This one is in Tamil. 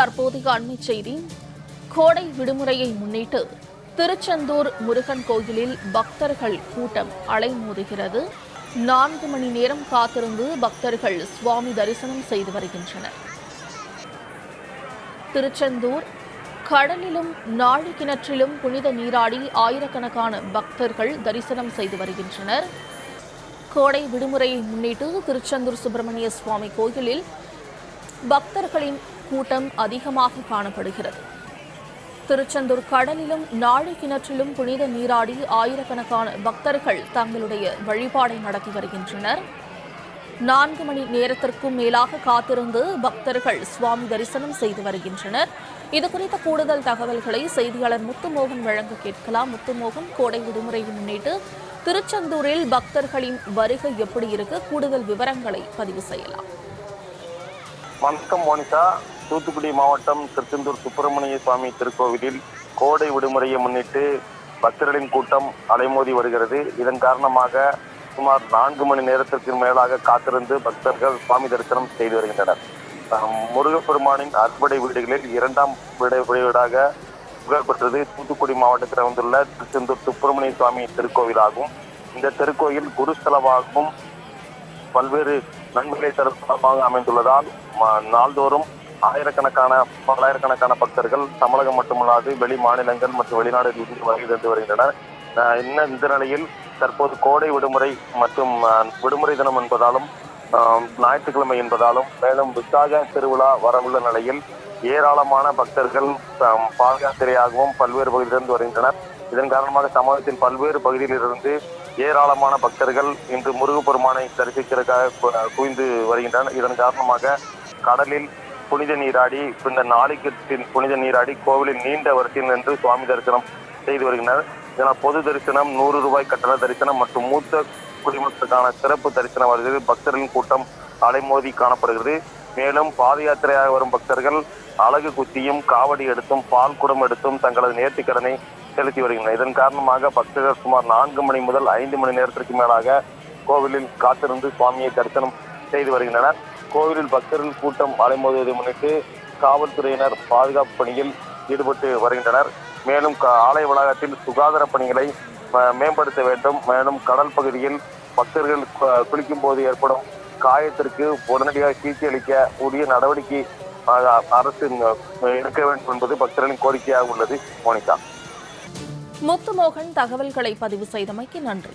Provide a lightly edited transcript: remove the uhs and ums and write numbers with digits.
தற்போதைய அண்மைச் செய்தி. கோடை விடுமுறையை முன்னிட்டு திருச்செந்தூர் முருகன் கோயிலில் பக்தர்கள் கூட்டம் அலைமோதுகிறது. 4 மணி நேரம் காத்திருந்து பக்தர்கள் சுவாமி தரிசனம் செய்து வருகின்றனர். திருச்செந்தூர் கடலிலும் நாழி கிணற்றிலும் புனித நீராடி ஆயிரக்கணக்கான பக்தர்கள் தரிசனம் செய்து வருகின்றனர். கோடை விடுமுறையை முன்னிட்டு திருச்செந்தூர் சுப்பிரமணிய சுவாமி கோயிலில் பக்தர்களின் கூட்டம் அதிகமாக காணப்படுகிறது. திருச்செந்தூர் கடலிலும் நாழி கிணற்றிலும் புனித நீராடி ஆயிரக்கணக்கான பக்தர்கள் தங்களுடைய வழிபாடை நடத்தி வருகின்றனர். 4 மணி நேரத்திற்கும் மேலாக காத்திருந்து பக்தர்கள் சுவாமி தரிசனம் செய்து வருகின்றனர். இதுகுறித்த கூடுதல் தகவல்களை செய்தியாளர் முத்துமோகன் வழங்க கேட்கலாம். முத்துமோகன், கோடை விடுமுறையை முன்னிட்டு திருச்செந்தூரில் பக்தர்களின் வருகை எப்படி இருக்கு? கூடுதல் விவரங்களை பதிவு செய்யலாம். வணக்கம் மோனிகா. தூத்துக்குடி மாவட்டம் திருச்செந்தூர் சுப்பிரமணிய சுவாமி திருக்கோவிலில் கோடை விடுமுறையை முன்னிட்டு பக்தர்களின் கூட்டம் அலைமோதி வருகிறது. இதன் காரணமாக சுமார் 4 மணி நேரத்திற்கு மேலாக காத்திருந்து பக்தர்கள் சுவாமி தரிசனம் செய்து வருகின்றனர். முருகப்பெருமானின் அறுபடை வீடுகளில் 2ஆம் வீடாக புகழ்பெற்றது தூத்துக்குடி மாவட்டத்தில் வந்துள்ள திருச்செந்தூர் சுப்பிரமணிய சுவாமி திருக்கோவிலாகும். இந்த திருக்கோயில் குருஸ்தலமாகவும் பல்வேறு நன்மைகளை தரும் தலமாக அமைந்துள்ளதால் நாள்தோறும் பல்லாயிரக்கணக்கான பக்தர்கள் தமிழகம் மட்டுமல்லாது வெளி மாநிலங்கள் மற்றும் வெளிநாடுகளில் வருகை தந்து வருகின்றனர். இந்த நிலையில் தற்போது கோடை விடுமுறை மற்றும் விடுமுறை தினம் என்பதாலும் ஞாயிற்றுக்கிழமை என்பதாலும் மேலும் விசாக திருவிழா வரவுள்ள நிலையில் ஏராளமான பக்தர்கள் பாத யாத்திரையாகவும் பல்வேறு பகுதியிலிருந்து வருகின்றனர். இதன் காரணமாக தமிழகத்தின் பல்வேறு பகுதியிலிருந்து ஏராளமான பக்தர்கள் இன்று முருகப்பெருமானை தரிசிக்கிறதுக்காக குவிந்து வருகின்றனர். இதன் காரணமாக கடலில் புனித நீராடி பின்னர் நாளிகத்தின் புனித நீராடி கோவிலின் நீண்ட வரிசையில் நின்று சுவாமி தரிசனம் செய்து வருகின்றனர். இதனால் பொது தரிசனம், 100 ரூபாய் கட்டண தரிசனம் மற்றும் மூத்த குடிமக்களுக்கான சிறப்பு தரிசனம் வருகிறது. பக்தர்களின் கூட்டம் அலைமோதி காணப்படுகிறது. மேலும் பாத யாத்திரையாக வரும் பக்தர்கள் அலகு குத்தியும் காவடி எடுத்தும் பால் குடம் எடுத்தும் தங்களது நேர்த்திக்கடனை செலுத்தி வருகின்றனர். இதன் காரணமாக பக்தர்கள் சுமார் 4 மணி முதல் 5 மணி நேரத்திற்கு மேலாக கோவிலில் காத்திருந்து சுவாமியை தரிசனம் செய்து வருகின்றனர். கோவிலில் பக்தர்கள் கூட்டம் அலைமோதுவதை முன்னிட்டு காவல்துறையினர் பாதுகாப்பு பணியில் ஈடுபட்டு வருகின்றனர். மேலும் ஆலய வளாகத்தில் சுகாதார பணிகளை மேம்படுத்த வேண்டும். மேலும் கடல் பகுதியில் பக்தர்கள் குளிக்கும் போது ஏற்படும் காயத்திற்கு உடனடியாக சிகிச்சை அளிக்க உரிய நடவடிக்கை அரசு எடுக்க வேண்டும் என்பது பக்தர்களின் கோரிக்கையாக உள்ளது. மோனிகா. முத்துமோகன், தகவல்களை பதிவு செய்தமைக்கு நன்றி.